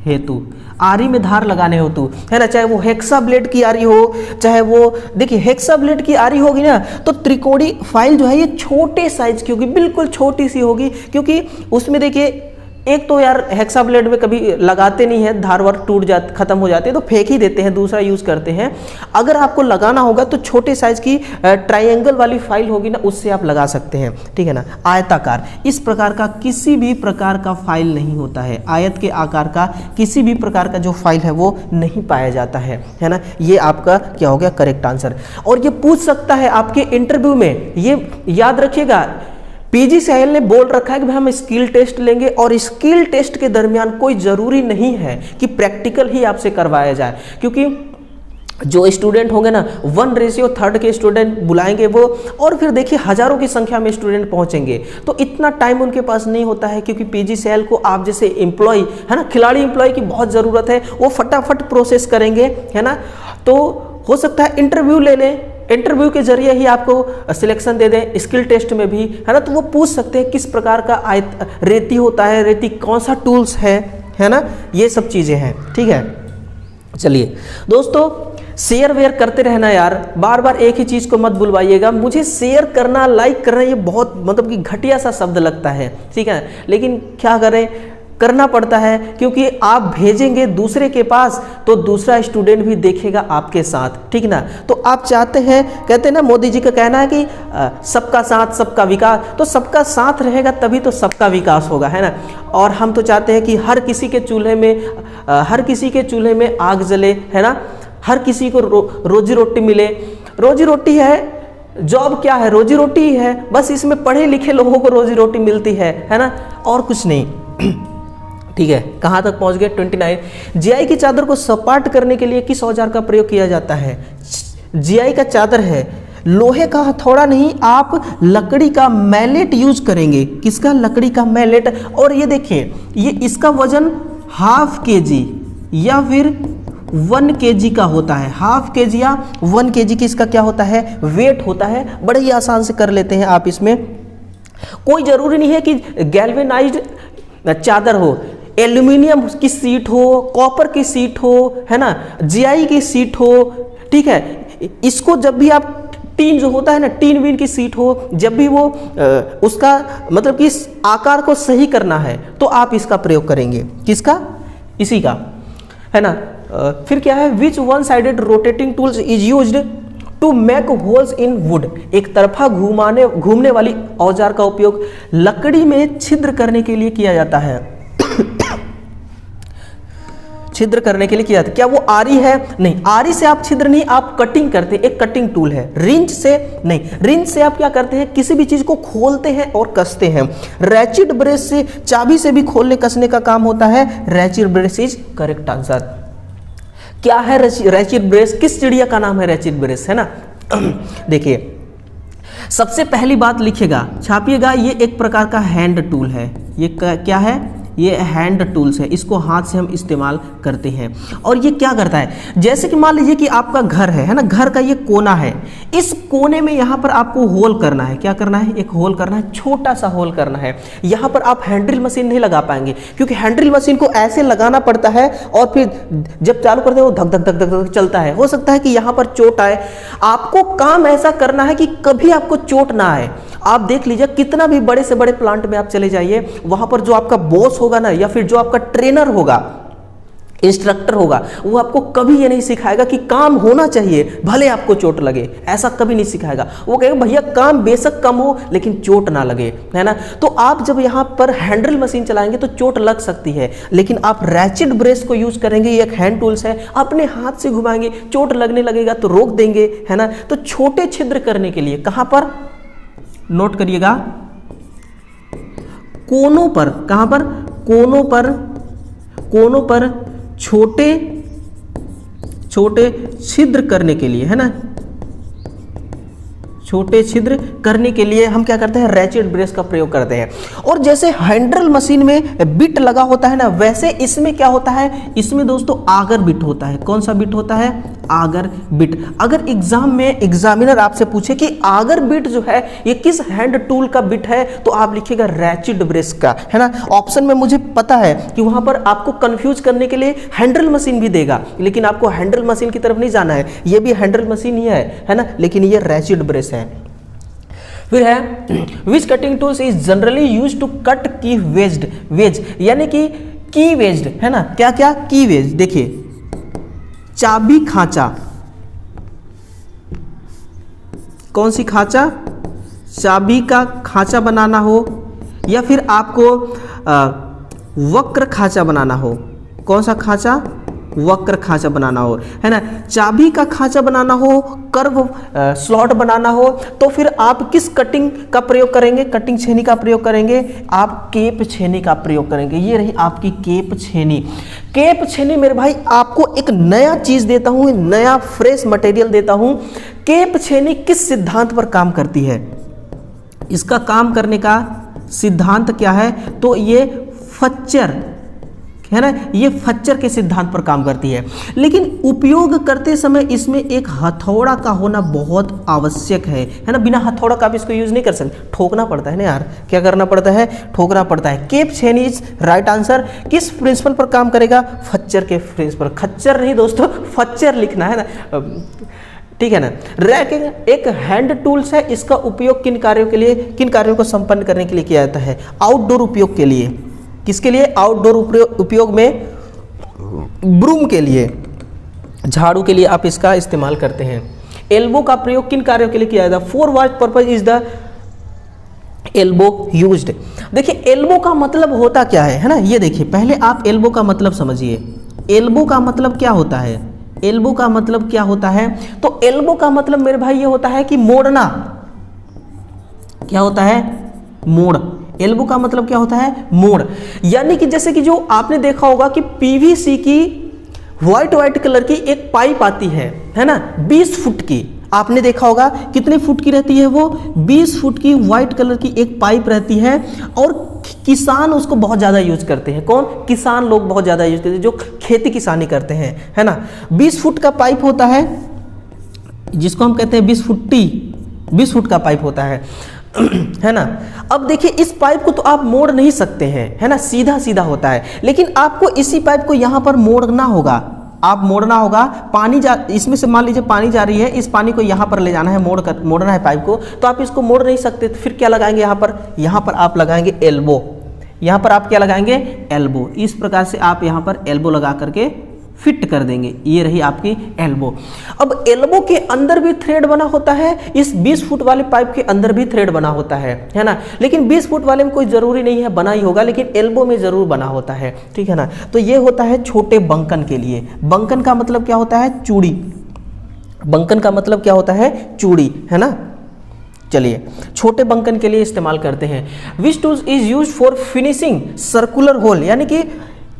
हेतु, आरी में धार लगाने हेतु, है ना। चाहे वो हेक्सा ब्लेड की आरी हो, चाहे वो देखिए हेक्सा ब्लेड की आरी होगी ना, तो त्रिकोणी फाइल जो है ये छोटे साइज की होगी, बिल्कुल छोटी सी होगी, क्योंकि उसमें देखिए एक तो यार हेक्सा ब्लेड में कभी लगाते नहीं है, धार वार टूट जाती, खत्म हो जाती है, तो फेंक ही देते हैं, दूसरा यूज करते हैं। अगर आपको लगाना होगा तो छोटे साइज की ट्रायंगल वाली फाइल होगी ना, उससे आप लगा सकते हैं, ठीक है ना। आयताकार, इस प्रकार का किसी भी प्रकार का फाइल नहीं होता है, आयत के आकार का किसी भी प्रकार का जो फाइल है वो नहीं पाया जाता है ना। ये आपका क्या हो गया, करेक्ट आंसर। और ये पूछ सकता है आपके इंटरव्यू में, ये याद रखिएगा, पीजीसीएल ने बोल रखा है कि भाई हम स्किल टेस्ट लेंगे, और स्किल टेस्ट के दरमियान कोई ज़रूरी नहीं है कि प्रैक्टिकल ही आपसे करवाया जाए, क्योंकि जो स्टूडेंट होंगे ना 1:3 के स्टूडेंट बुलाएंगे वो, और फिर देखिए हज़ारों की संख्या में स्टूडेंट पहुंचेंगे, तो इतना टाइम उनके पास नहीं होता है, क्योंकि पीजीसीएल को आप जैसे एम्प्लॉय, है ना, खिलाड़ी एम्प्लॉय की बहुत ज़रूरत है, वो फटाफट प्रोसेस करेंगे, है ना। तो हो सकता है इंटरव्यू ले लें, इंटरव्यू के जरिए ही आपको सिलेक्शन दे दें, स्किल टेस्ट में भी, है ना। तो वो पूछ सकते हैं किस प्रकार का रेती होता है, रेती कौन सा टूल्स है ना, ये सब चीज़ें हैं, ठीक है। चलिए दोस्तों, शेयर वेयर करते रहना यार, बार बार एक ही चीज़ को मत बुलवाइएगा। मुझे शेयर करना, लाइक करना ये बहुत मतलब कि घटिया सा शब्द लगता है, ठीक है, लेकिन क्या करें, करना पड़ता है, क्योंकि आप भेजेंगे दूसरे के पास तो दूसरा स्टूडेंट भी देखेगा आपके साथ, ठीक ना। तो आप चाहते हैं, कहते हैं ना, मोदी जी का कहना है कि सबका साथ सबका विकास, तो सबका साथ रहेगा तभी तो सबका विकास होगा, है ना। और हम तो चाहते हैं कि हर किसी के चूल्हे में आग जले, है ना, हर किसी को रोजी रोटी मिले। रोजी रोटी है, जॉब क्या है, रोजी रोटी ही है, बस इसमें पढ़े लिखे लोगों को रोजी रोटी मिलती है ना, और कुछ नहीं। ठीक है, कहाँ तक पहुँच गए, 29। जीआई की चादर को सपाट करने के लिए किस औजार का प्रयोग किया जाता है। जीआई का चादर है, लोहे का हथौड़ा नहीं, आप लकड़ी का मैलेट यूज करेंगे। किसका, लकड़ी का मैलेट। और ये देखिए, ये इसका वजन 1/2 kg या फिर 1 kg का होता है। 1/2 kg या 1 kg की इसका क्या होता है, वेट होता है। बड़े ही आसान से कर लेते हैं आप इसमें। कोई जरूरी नहीं है कि गैल्वेनाइज्ड चादर हो, एल्यूमिनियम की सीट हो, कॉपर की सीट हो, है ना, जीआई की सीट हो, ठीक है। इसको जब भी आप टीन जो होता है ना, टीन विन की सीट हो, जब भी वो उसका मतलब कि इस आकार को सही करना है तो आप इसका प्रयोग करेंगे। किसका? इसी का, है ना। फिर क्या है, which one sided rotating tools is used to make holes in wood. एक तरफा घूमने वाली औजार का उपयोग लकड़ी में छिद्र करने के लिए किया जाता है। छिद्र करने के लिए किया जाता है। क्या वो आरी है? नहीं, आरी से आप छिद्र नहीं, आप कटिंग करते हैं, एक कटिंग टूल है। रिंच से नहीं, रिंच से आप क्या करते हैं, किसी भी चीज को खोलते हैं और कसते हैं। रैचिड ब्रेस से, चाबी से भी खोलने कसने का काम होता है। Ratchet brace is correct answer. क्या है रैचिड ब्रेस? किस चिड़िया का नाम है रैचिड ब्रेस, है ना। देखिए, सबसे पहली बात लिखिएगा, छापिएगा, ये एक प्रकार का हैंड टूल है। ये क्या है? ये हैंड टूल्स है, इसको हाथ से हम इस्तेमाल करते हैं। और ये क्या करता है, जैसे कि मान लीजिए कि आपका घर है ना, घर का ये कोना है, इस कोने में यहाँ पर आपको होल करना है। क्या करना है? एक होल करना है, छोटा सा होल करना है। यहाँ पर आप हैंड्रिल मशीन नहीं लगा पाएंगे, क्योंकि हैंड्रिल मशीन को ऐसे लगाना पड़ता है और फिर जब चालू करते हैं वो धक धक धक धक धक चलता है। हो सकता है कि यहाँ पर चोट आए। आपको काम ऐसा करना है कि कभी आपको चोट ना आए। आप देख लीजिए, कितना भी बड़े से बड़े प्लांट में आप चले जाइए, वहां पर जो आपका बॉस होगा ना, या फिर जो आपका ट्रेनर होगा, इंस्ट्रक्टर होगा, वो आपको कभी ये नहीं सिखाएगा कि काम होना चाहिए भले आपको चोट लगे। ऐसा कभी नहीं सिखाएगा। वो कहेगा भैया काम बेशक कम हो लेकिन चोट ना लगे, है ना। तो आप जब यहाँ पर हैंडल मशीन चलाएंगे तो चोट लग सकती है, लेकिन आप रैचिड ब्रेस को यूज करेंगे। ये एक हैंड टूल्स है, अपने हाथ से घुमाएंगे, चोट लगने लगेगा तो रोक देंगे, है ना। तो छोटे छिद्र करने के लिए कहाँ पर, नोट करिएगा, कोनों पर। कहां पर? कोनों पर। कोनों पर छोटे छोटे छिद्र करने के लिए, है ना, छोटे छिद्र करने के लिए हम क्या करते हैं, रैचिड ब्रेस का प्रयोग करते हैं। और जैसे हैंड्रल मशीन में बिट लगा होता है ना, वैसे इसमें क्या होता है, इसमें दोस्तों आगर बिट होता है। कौन सा बिट होता है? आगर बिट। अगर एग्जाम में एग्जामिनर आपसे पूछे कि आगर बिट जो है ये किस हैंड टूल का बिट है, तो आप लिखिएगा रैचिड ब्रेस का, है ना। ऑप्शन में मुझे पता है कि वहां पर आपको कंफ्यूज करने के लिए हैंड्रल मशीन भी देगा, लेकिन आपको हैंड्रल मशीन की तरफ नहीं जाना है। ये भी हैंड्रल मशीन ही है ना, लेकिन ये रैचिड ब्रेस है। फिर है, which cutting tools is generally use to cut key wedged. Veg यानी कि की वेज्ड, है ना। क्या क्या? की वेज। देखिए, चाबी खांचा। कौन सी खांचा? चाबी का खांचा बनाना हो, या फिर आपको वक्र खांचा बनाना हो। कौन सा खांचा? वक्र खांचा बनाना हो, है ना। चाबी का खांचा बनाना हो, कर्व स्लॉट बनाना हो, तो फिर आप किस कटिंग का प्रयोग करेंगे? कटिंग छेनी का प्रयोग करेंगे। आप केप छेनी का प्रयोग करेंगे। ये रही आपकी केप छेनी। केप छेनी मेरे भाई, आपको एक नया चीज देता हूं, नया फ्रेश मटेरियल देता हूं। केप छेनी किस सिद्धांत पर काम करती है? इसका काम करने का सिद्धांत क्या है? तो ये फच्चर, है ना, ये फच्चर के सिद्धांत पर काम करती है। लेकिन उपयोग करते समय इसमें एक हथौड़ा का होना बहुत आवश्यक है ना। बिना हथौड़ा का आप इसको यूज नहीं कर सकते, ठोकना पड़ता है ना यार। क्या करना पड़ता है? ठोकना पड़ता है। केप छेनी इज राइट आंसर। किस प्रिंसिपल पर काम करेगा? फच्चर के प्रिंसिपल। खच्चर नहीं दोस्तों, फच्चर लिखना है ना, ठीक है ना। रैकिंग एक हैंड टूल्स है। इसका उपयोग किन कार्यों के लिए, किन कार्यों को संपन्न करने के लिए किया जाता है? आउटडोर उपयोग के लिए। किसके लिए? आउटडोर उपयोग में, ब्रूम के लिए, झाड़ू के लिए आप इसका इस्तेमाल करते हैं। एल्बो का प्रयोग किन कार्यों के लिए किया जाता है? For what purpose is the elbow used. देखिए, एल्बो का मतलब होता क्या है ना। ये देखिए, पहले आप एल्बो का मतलब समझिए। एल्बो का मतलब क्या होता है? एल्बो का मतलब क्या होता है? तो एल्बो का मतलब मेरे भाई ये होता है कि मोड़ना। क्या होता है? मोड़। एल्बो का मतलब क्या होता है? मोड़। यानी कि जैसे कि जो आपने देखा होगा कि पीवीसी की व्हाइट कलर की एक पाइप आती है ना, 20 फुट की। आपने देखा होगा कितने फुट की रहती है वो? 20 फुट की व्हाइट कलर की एक पाइप रहती है, और किसान उसको बहुत ज़्यादा यूज करते हैं। कौन? किसान लोग बहुत ज़्यादा यूज करते हैं, जो खेती किसानी करते हैं, है ना। 20 फुट का पाइप होता है, जिसको हम कहते हैं 20 फुट का पाइप होता है। है ना। अब देखिए इस पाइप को तो आप मोड़ नहीं सकते हैं, है ना, सीधा सीधा होता है, लेकिन आपको इसी पाइप को यहाँ पर मोड़ना होगा, आप मोड़ना होगा। पानी इसमें से मान लीजिए पानी जा रही है, इस पानी को यहाँ पर ले जाना है, मोड़ना है पाइप को, तो आप इसको मोड़ नहीं सकते, तो फिर क्या लगाएंगे यहाँ पर आप लगाएंगे एल्बो। यहाँ पर आप क्या लगाएंगे, एल्बो। इस प्रकार से आप यहाँ पर एल्बो लगा करके फिट कर देंगे, ये रही आपकी एल्बो। अब एल्बो के अंदर भी थ्रेड बना होता है, इस 20 फुट वाले पाइप के अंदर भी थ्रेड बना होता है ना, लेकिन 20 फुट वाले में कोई जरूरी नहीं है बना ही होगा, लेकिन एल्बो में जरूर बना होता है, ठीक है ना। तो ये होता है छोटे बंकन के लिए। बंकन का मतलब क्या होता है, चूड़ी। बंकन का मतलब क्या होता है, चूड़ी, है ना। चलिए छोटे बंकन के लिए इस्तेमाल करते हैं। Which tools is use for finishing circular hole, यानी कि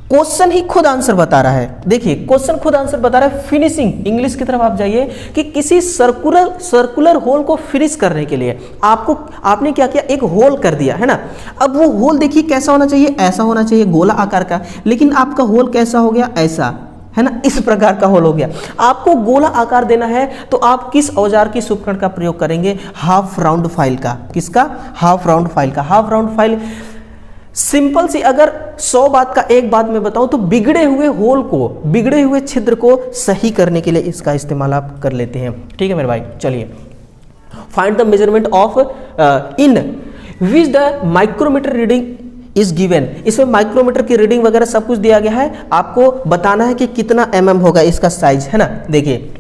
क्वेश्चन ही खुद आंसर बता रहा है। देखिए क्वेश्चन खुद आंसर बता रहा है, फिनिशिंग, इंग्लिश की तरफ आप जाइए कि किसी सर्कुलर होल को फिनिश करने के लिए आपने क्या किया, एक होल कर दिया, है ना। अब वो होल देखिए कैसा होना चाहिए, ऐसा होना चाहिए गोला आकार का, लेकिन आपका होल कैसा हो गया, ऐसा, है ना, इस प्रकार का होल हो गया। आपको गोला आकार देना है तो आप किस औजार की उपकरण का प्रयोग करेंगे, हाफ राउंड फाइल का। किसका, हाफ राउंड फाइल का। हाफ राउंड फाइल सिंपल सी, अगर 100 बात का एक बात मैं बताऊं तो बिगड़े हुए होल को, बिगड़े हुए छिद्र को सही करने के लिए इसका इस्तेमाल आप कर लेते हैं, ठीक है मेरे भाई। चलिए find the measurement of in which the micrometer reading is given. इसमें माइक्रोमीटर की रीडिंग वगैरह सब कुछ दिया गया है, आपको बताना है कि कितना mm होगा इसका साइज, है ना। देखिए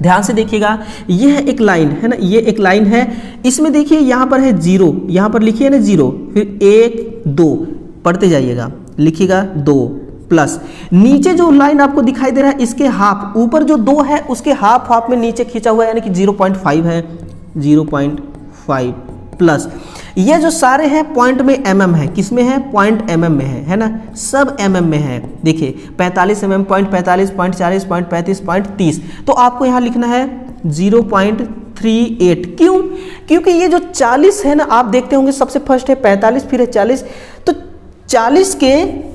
ध्यान से देखिएगा, ये है एक लाइन, है ना, ये एक लाइन है, इसमें देखिए यहाँ पर है 0, यहाँ पर लिखिए ना 0, फिर 1 2 पढ़ते जाइएगा, लिखिएगा 2 प्लस नीचे जो लाइन आपको दिखाई दे रहा है इसके हाफ, ऊपर जो 2 है उसके हाफ में नीचे खींचा हुआ है, यानी कि 0.5 है, 0.5 प्लस ये जो सारे हैं पॉइंट में mm है, किस में है, पॉइंट mm में है ना, सब mm में है। देखिए 45 mm, point 45, point 40, point 35, point 30, तो आपको यहाँ लिखना है 0.38। क्यों, क्योंकि ये जो 40 है ना, आप देखते होंगे सबसे फर्स्ट है 45 फिर है 40, तो 40 के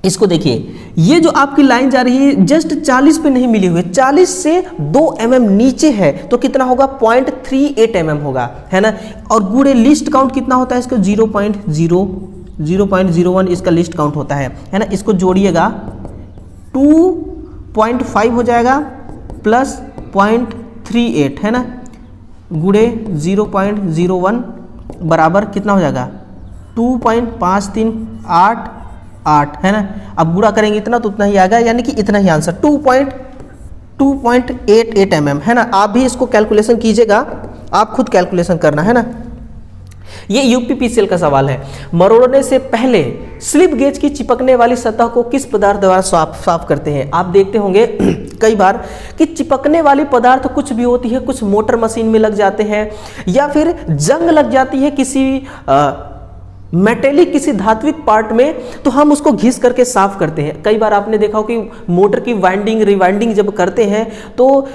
इसको देखिए, ये जो आपकी लाइन जा रही है जस्ट 40 पे नहीं मिली हुई है, 40 से 2 mm नीचे है, तो कितना होगा, 0.38 mm होगा, है ना। और गुड़े लिस्ट काउंट कितना होता है इसका, 0.01 इसका लिस्ट काउंट होता है ना। इसको जोड़िएगा 2.5 हो जाएगा प्लस 0.38, है ना, गुड़े 0.01 बराबर कितना हो जाएगा, 2.538, है ना। अब गुणा करेंगे इतना तो उतना ही आएगा, यानी कि इतना ही आंसर 2.88 mm, है ना। आप भी इसको कैलकुलेशन कीजिएगा, आप खुद कैलकुलेशन करना, है ना। ये यूपीपीसीएल का सवाल है। मरोड़ने से पहले स्लिप गेज की चिपकने वाली सतह को किस पदार्थ द्वारा साफ करते हैं। आप देखते होंगे कई बार कि चिपकने वाली पदार्थ कुछ भी होती है, कुछ मोटर मशीन में लग जाते हैं, या फिर जंग लग जाती है किसी मेटेलिक किसी धात्विक पार्ट में, तो हम उसको घिस करके साफ करते हैं। कई बार आपने देखा हो कि मोटर की वाइंडिंग रिवाइंडिंग जब करते हैं तो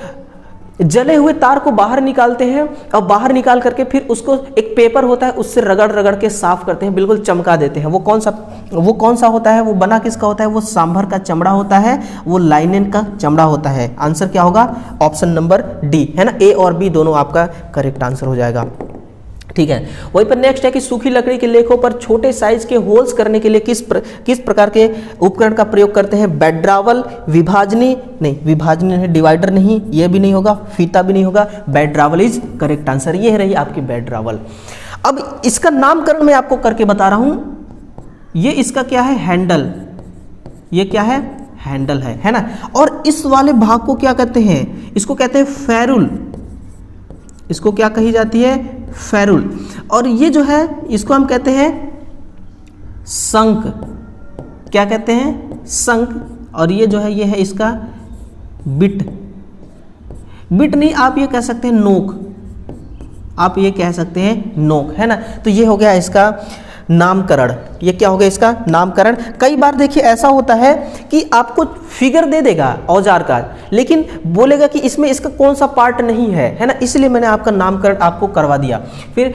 जले हुए तार को बाहर निकालते हैं, और बाहर निकाल करके फिर उसको एक पेपर होता है उससे रगड़ के साफ करते हैं, बिल्कुल चमका देते हैं। वो कौन सा होता है, वो बना किसका होता है, वो सांभर का चमड़ा होता है, वो लाइनेन का चमड़ा होता है। आंसर क्या होगा, ऑप्शन नंबर डी, है ना। ए और बी दोनों आपका करेक्ट आंसर हो जाएगा, ठीक है। वहीं पर नेक्स्ट है कि सूखी लकड़ी के लेखों पर छोटे साइज के होल्स करने के लिए किस प्रकार के उपकरण का प्रयोग करते हैं। बेड्रावल, विभाजनी नहीं, डिवाइडर नहीं, ये भी नहीं होगा, फीता भी नहीं होगा, बेड्रावल इज करेक्ट आंसर। ये रही आपकी बेड्रावल। अब इसका नामकरण मैं आपको करके बता रहा हूं। ये इसका क्या है, हैंडल, ये क्या है, हैंडल है ना। और इस वाले भाग को क्या कहते हैं, इसको कहते हैं फेरुल, इसको क्या कही जाती है, फेरुल। और ये जो है इसको हम कहते हैं शंक, क्या कहते हैं, शंक। और ये जो है ये है इसका बिट नहीं, आप ये कह सकते हैं नोक, आप ये कह सकते हैं नोक, है ना। तो ये हो गया इसका नामकरण, ये क्या हो गया इसका नामकरण। कई बार देखिए ऐसा होता है कि आपको फिगर दे देगा औजार का, लेकिन बोलेगा कि इसमें इसका कौन सा पार्ट नहीं है ना, इसलिए मैंने आपका नामकरण आपको करवा दिया। फिर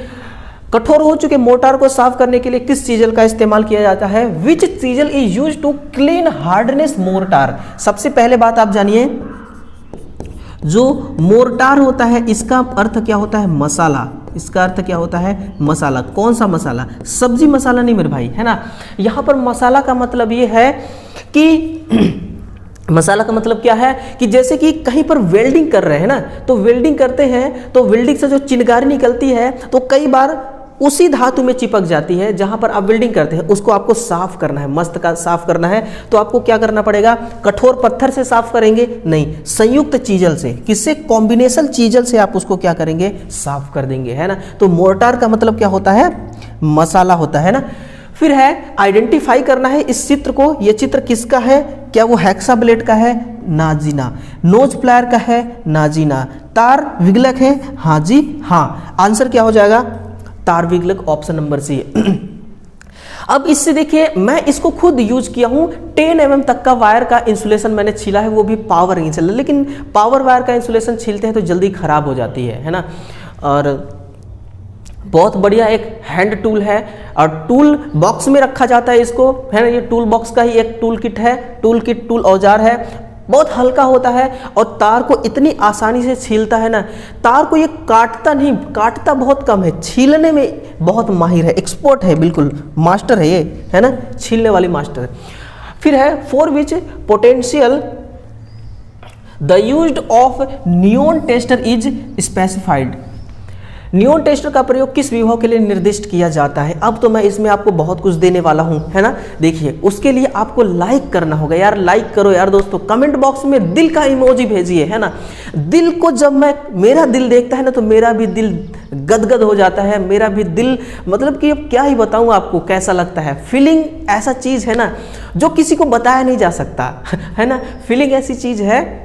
कठोर हो चुके मोर्टार को साफ करने के लिए किस चीजल का इस्तेमाल किया जाता है, which chisel is use to clean hardness mortar. सबसे पहले बात आप जानिए, जो मोर्टार होता है इसका अर्थ क्या होता है, मसाला, इसका अर्थ क्या होता है? मसाला। कौन सा मसाला? सब्जी मसाला नहीं मेरे भाई, है ना। यहाँ पर मसाला का मतलब ये है कि मसाला का मतलब क्या है कि जैसे कि कहीं पर वेल्डिंग कर रहे हैं ना, तो वेल्डिंग करते हैं तो वेल्डिंग से जो चिंगारी निकलती है तो कई बार उसी धातु में चिपक जाती है जहां पर आप वेल्डिंग करते हैं, उसको आपको साफ करना है, मस्त का साफ करना है। तो आपको क्या करना पड़ेगा? कठोर पत्थर से साफ करेंगे नहीं, संयुक्त चीजल से, किससे? कॉम्बिनेशन चीजल से आप उसको क्या करेंगे? साफ कर देंगे, है ना। तो मोर्टार का मतलब क्या होता है? मसाला होता है ना। फिर है आइडेंटिफाई करना है इस चित्र को। यह चित्र किसका है? क्या वो हेक्सा ब्लेड का है? ना जी ना। नोज प्लायर का है? ना जी ना। तार विग्लक है? हाँ जी हाँ। आंसर क्या हो जाएगा? तार विग्लक, ऑप्शन नंबर सी। अब इससे देखिए, मैं इसको खुद यूज किया हूं। 10 mm तक का वायर का इंसुलेशन मैंने छीला है, वो भी पावर इंसुलेशन, लेकिन पावर वायर का इंसुलेशन छीलते हैं तो जल्दी खराब हो जाती है ना। और बहुत बढ़िया एक हैंड टूल है और टूल बॉक्स में रखा जाता है इसको, है ना। ये टूल बॉक्स का ही एक टूल किट है, टूल किट, टूल औजार है। बहुत हल्का होता है और तार को इतनी आसानी से छीलता है ना। तार को ये काटता नहीं, काटता बहुत कम है, छीलने में बहुत माहिर है, एक्सपर्ट है, बिल्कुल मास्टर है ये, है ना, छीलने वाली मास्टर है। फिर है for which potential the used of neon tester is specified. Neon tester का प्रयोग किस विभव के लिए निर्दिष्ट किया जाता है? अब तो मैं इसमें आपको बहुत कुछ देने वाला हूं, है ना। देखिए, उसके लिए आपको लाइक करना होगा यार, लाइक करो यार दोस्तों। कमेंट बॉक्स में दिल का इमोजी भेजिए, है ना। दिल को जब मेरा दिल देखता है ना तो मेरा भी दिल गदगद हो जाता है, मेरा भी दिल, मतलब कि अब क्या ही बताऊं आपको कैसा लगता है। फीलिंग ऐसा चीज है ना जो किसी को बताया नहीं जा सकता, है ना। फीलिंग ऐसी चीज है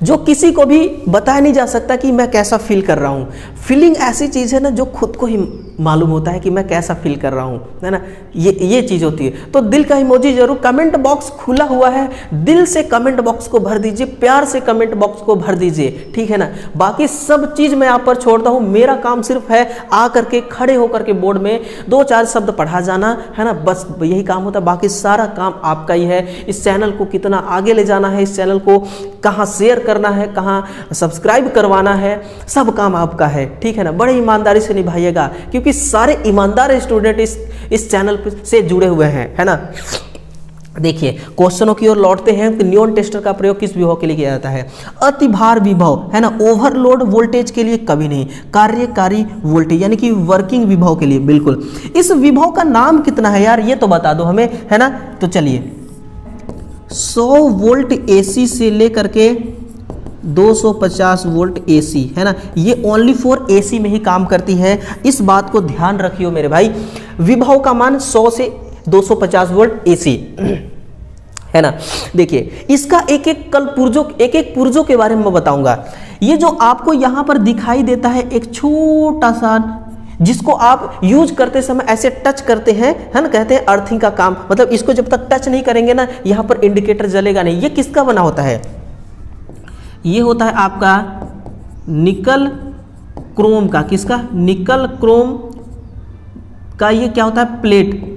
जो किसी को भी बताया नहीं जा सकता कि मैं कैसा फील कर रहा हूँ। फीलिंग ऐसी चीज़ है ना जो खुद को ही मालूम होता है कि मैं कैसा फील कर रहा हूँ, है ना। ये चीज़ होती है। तो दिल का इमोजी जरूर, कमेंट बॉक्स खुला हुआ है, दिल से कमेंट बॉक्स को भर दीजिए, प्यार से कमेंट बॉक्स को भर दीजिए, ठीक है ना। बाकी सब चीज़ मैं आप पर छोड़ता हूँ। मेरा काम सिर्फ है आ करके खड़े होकर के बोर्ड में 2-4 शब्द पढ़ा जाना, है ना, बस यही काम होता है। बाकी सारा काम आपका ही है। इस चैनल को कितना आगे ले जाना है, इस चैनल को कहाँ शेयर करना है, कहाँ सब्सक्राइब करवाना है, सब काम आपका है, ठीक है ना। बड़े ईमानदारी से निभाइएगा क्योंकि सारे ईमानदार स्टूडेंट इस चैनल से जुड़े हुए हैं, है ना। देखिए, क्वेश्चनों की ओर लौटते हैं कि नियॉन टेस्टर का प्रयोग किस विभव के लिए किया जाता है? अति भार विभव, है ना, ओवरलोड वोल्टेज के लिए कभी नहीं, कार्यकारी वोल्टेज यानी कि वर्किंग विभव के लिए बिल्कुल। इस विभव का नाम कितना है यार, ये तो बता दो हमें, है ना। तो चलिए, 100 वोल्ट एसी से लेकर के 250 वोल्ट एसी, है ना। ये ओनली फॉर एसी में ही काम करती है, इस बात को ध्यान रखियो मेरे भाई। विभव का मान 100 से 250 वोल्ट एसी, है ना। देखिए, इसका एक एक पुर्जों के बारे में मैं बताऊंगा। ये जो आपको यहां पर दिखाई देता है एक छोटा सा, जिसको आप यूज करते समय ऐसे टच करते हैं, है ना, कहते हैं अर्थिंग का काम। मतलब इसको जब तक टच नहीं करेंगे ना, यहाँ पर इंडिकेटर जलेगा नहीं। ये किसका बना होता है? ये होता है आपका निकल क्रोम का। किसका? निकल क्रोम का। ये क्या होता है? प्लेट।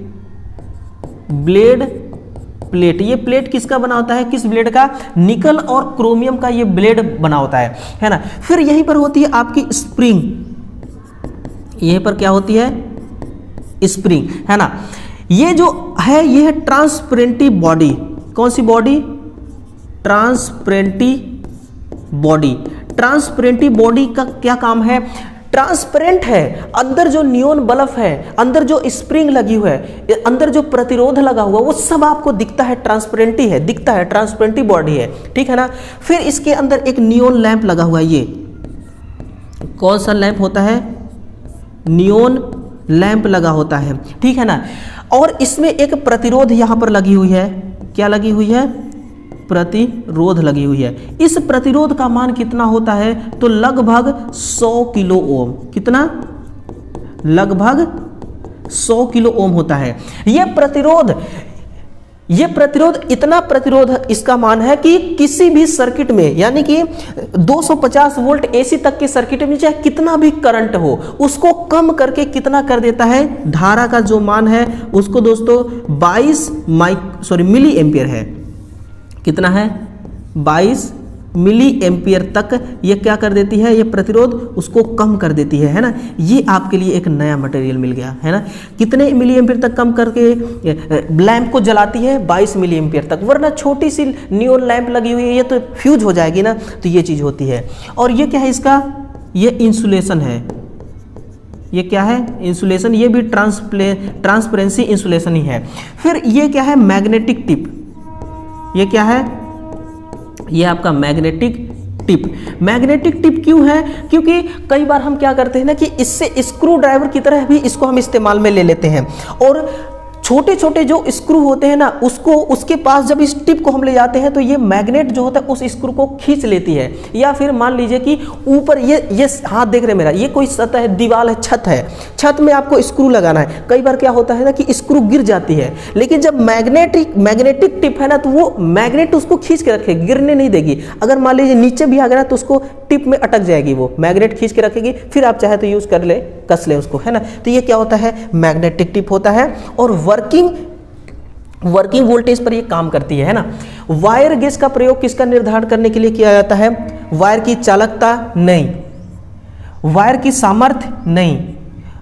ये प्लेट किसका बना होता है? किस ब्लेड का? निकल और क्रोमियम का ये ब्लेड बना होता है ना। फिर यहीं पर होती है आपकी स्प्रिंग। यहीं पर क्या होती है? स्प्रिंग, है ना। ये जो है ये है ट्रांसपेरेंटी बॉडी। कौन सी बॉडी? ट्रांसपेरेंटी बॉडी का क्या काम है? ट्रांसपेरेंट है। अंदर जो नियॉन बल्ब है, अंदर जो स्प्रिंग लगी हुई है, अंदर जो प्रतिरोध लगा हुआ, वो सब आपको दिखता है, ट्रांसपेरेंटी है, दिखता है, ट्रांसपेरेंटी बॉडी है, ठीक है ना। फिर इसके अंदर एक नियॉन लैंप लगा हुआ है। ये कौन सा लैंप होता है? नियॉन लैंप लगा होता है, ठीक है ना। और इसमें एक प्रतिरोध यहां पर लगी हुई है। क्या लगी हुई है? प्रतिरोध लगी हुई है। इस प्रतिरोध का मान कितना होता है? तो लगभग 100 किलो ओम। कितना? लगभग 100 किलो ओम होता है। यह प्रतिरोध इतना प्रतिरोध इसका मान है कि किसी भी सर्किट में, यानी कि 250 वोल्ट एसी तक के सर्किट में चाहे कितना भी करंट हो, उसको कम करके कितना कर देता है? धारा का जो मान है उसको दोस्तों 22 मिली एम्पियर है। कितना है? 22 मिली एम्पियर तक ये क्या कर देती है, ये प्रतिरोध उसको कम कर देती है ना। ये आपके लिए एक नया मटेरियल मिल गया है ना। कितने मिली एम्पियर तक कम करके लैंप को जलाती है, 22 मिली एम्पियर तक, वरना छोटी सी नियोन लैंप लगी हुई है ये तो फ्यूज हो जाएगी ना। तो ये चीज़ होती है। और ये क्या है इसका, ये इंसुलेशन है। ये क्या है, इंसुलेशन, ये भी ट्रांसपेरेंसी इंसुलेशन ही है। फिर ये क्या है, मैग्नेटिक टिप। ये क्या है, ये आपका मैग्नेटिक टिप। मैग्नेटिक टिप क्यों है, क्योंकि कई बार हम क्या करते हैं ना कि इससे स्क्रू ड्राइवर की तरह भी इसको हम इस्तेमाल में ले लेते हैं। और छोटे छोटे जो स्क्रू होते हैं ना, उसको उसके पास जब इस टिप को हम ले जाते हैं तो ये मैग्नेट जो होता है उस स्क्रू को खींच लेती है। या फिर मान लीजिए कि ऊपर ये हाथ देख रहे हैं मेरा, ये कोई सतह है, दीवार है, छत है, छत में आपको स्क्रू लगाना है। कई बार क्या होता है ना कि स्क्रू गिर जाती है, लेकिन जब मैग्नेटिक टिप है ना तो वो मैग्नेट उसको खींच के रखेगी, गिरने नहीं देगी। अगर मान लीजिए नीचे भी आ गया तो उसको टिप में अटक जाएगी, वो मैग्नेट खींच के रखेगी, फिर आप चाहे तो यूज कर ले, कस ले उसको, है ना। तो ये क्या होता है, मैग्नेटिक टिप होता है। और वर्किंग वोल्टेज पर ये काम करती है ना। वायर गेज का प्रयोग किसका निर्धारण करने के लिए किया जाता है, वायर की चालकता नहीं, वायर की सामर्थ्य नहीं,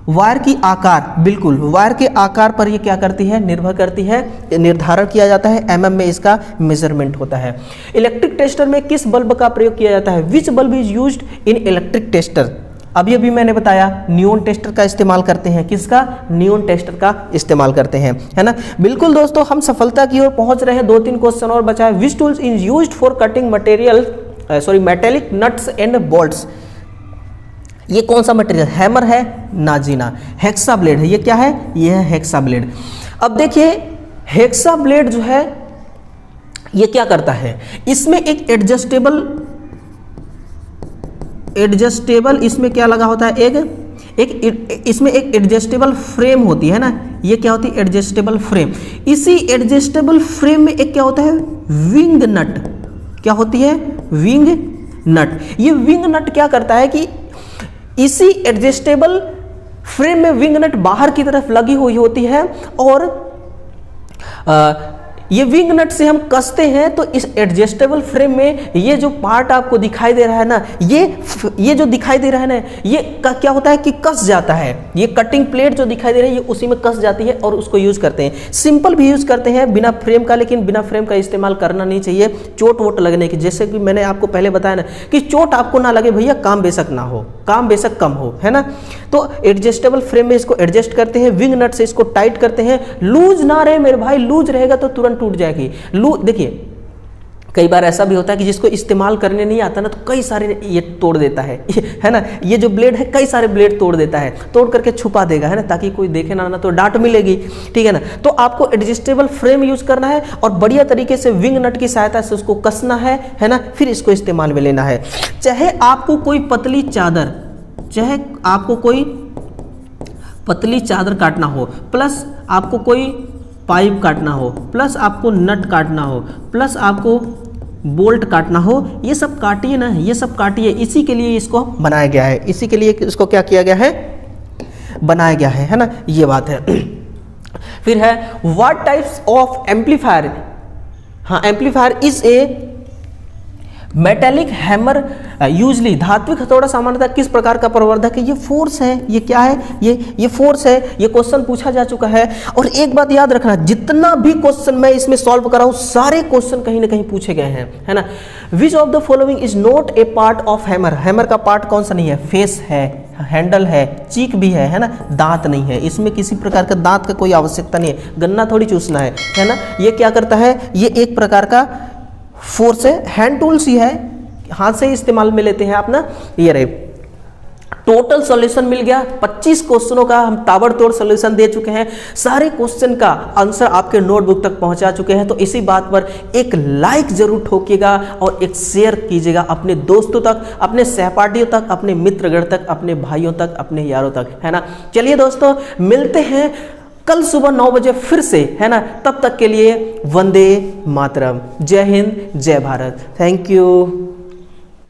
वायर की आकार, बिल्कुल वायर के आकार पर ये क्या करती है, निर्भर करती है, निर्धारण किया जाता है। एमएम में इसका मेजरमेंट होता है। इलेक्ट्रिक टेस्टर में किस बल्ब का प्रयोग किया जाता है, which bulb is used in electric tester. अभी अभी मैंने बताया नियोन टेस्टर का इस्तेमाल करते हैं, किसका, नियोन टेस्टर का इस्तेमाल करते हैं, है ना। बिल्कुल दोस्तों, हम सफलता की ओर पहुंच रहे हैं। 2-3 क्वेश्चन और बचा है। Which tools is used for cutting metallic nuts and bolts. ये कौन सा मटेरियल, हैमर है ना जी ना, हेक्सा ब्लेड है। ये क्या है, ये है हेक्सा ब्लेड। अब देखिए हेक्सा ब्लेड जो है ये क्या करता है, इसमें एक एडजस्टेबल इसमें क्या लगा होता है, इसमें एक एडजस्टेबल फ्रेम होती है ना। ये क्या होती है, एडजस्टेबल फ्रेम। इसी एडजस्टेबल फ्रेम में एक क्या होता है, विंग नट। क्या होती है, विंग नट। ये विंग नट क्या करता है कि इसी एडजस्टेबल फ्रेम में विंग नट बाहर की तरफ लगी हुई होती है, और ये विंग नट से हम कसते हैं तो इस एडजस्टेबल फ्रेम में ये जो पार्ट आपको दिखाई दे रहा है ना, ये जो दिखाई दे रहा है ना, ये क्या होता है कि कस जाता है। ये कटिंग प्लेट जो दिखाई दे रही है ये उसी में कस जाती है और उसको यूज करते हैं। सिंपल भी यूज करते हैं बिना फ्रेम का, लेकिन बिना फ्रेम का इस्तेमाल करना नहीं चाहिए चोट वोट लगने की। जैसे कि मैंने आपको पहले बताया ना कि चोट आपको ना लगे भैया, काम बेशक ना हो, काम बेशक कम हो, है ना। तो एडजस्टेबल फ्रेम में इसको एडजस्ट करते हैं, विंग नट से इसको टाइट करते हैं। लूज ना रहे मेरे भाई, लूज रहेगा तो तुरंत टूट जाएगी। देखिए कई बार ऐसा भी होता है कि जिसको इस्तेमाल करने नहीं आता ना तो कई सारे ये तोड़ देता है ना। ये जो ब्लेड है कई सारे ब्लेड तोड़ देता है, तोड़ करके छुपा देगा, है ना, ताकि कोई देखे ना तो डांट मिलेगी, ठीक है ना। तो आपको एडजस्टेबल फ्रेम यूज करना है और बढ़िया तरीके से विंग नट की सहायता से उसको कसना है ना, फिर इसको इस्तेमाल में लेना है। चाहे आपको कोई पतली चादर काटना हो, प्लस आपको कोई पाइप काटना हो, प्लस आपको नट काटना हो, प्लस आपको बोल्ट काटना हो, ये सब काटिए ना, ये सब काटिए। इसी के लिए इसको बनाया गया है, इसी के लिए इसको क्या किया गया है, बनाया गया है ना, ये बात है। फिर है व्हाट टाइप्स ऑफ एम्पलीफायर। हाँ, amplifier is a metallic hammer usually. धात्विक हथौड़ा सामान्यतः किस प्रकार का प्रवर्धक है, ये फोर्स है। ये क्या है, ये फोर्स है। ये क्वेश्चन पूछा जा चुका है। और एक बात याद रखना, जितना भी क्वेश्चन मैं इसमें सॉल्व कर रहा हूं सारे क्वेश्चन कहीं ना कहीं पूछे गए हैं, है ना। Which of the following is not a part of hammer. Hammer का पार्ट कौन सा नहीं है, फेस है, हैंडल है, चीक भी है ना, दांत नहीं है। इसमें किसी प्रकार का दांत का कोई आवश्यकता नहीं है, गन्ना थोड़ी चूसना है ना। ये क्या करता है, ये एक प्रकार का फोर्स है। हैंड टूल्स ही है, हाथ से ही इस्तेमाल में लेते हैं आप ना। ये रहे, टोटल सॉल्यूशन मिल गया। 25 क्वेश्चनों का हम ताबड़तोड़ सॉल्यूशन दे चुके हैं। सारे क्वेश्चन का आंसर आपके नोटबुक तक पहुंचा चुके हैं। तो इसी बात पर एक लाइक जरूर ठोकिएगा और एक शेयर कीजिएगा अपने दोस्तों तक, अपने सहपाठियों तक, अपने मित्रगण तक, अपने भाइयों तक, अपने यारों तक, है ना। चलिए दोस्तों, मिलते हैं कल सुबह 9 बजे फिर से, है ना। तब तक के लिए वंदे मातरम। जय हिंद, जय भारत। Thank you.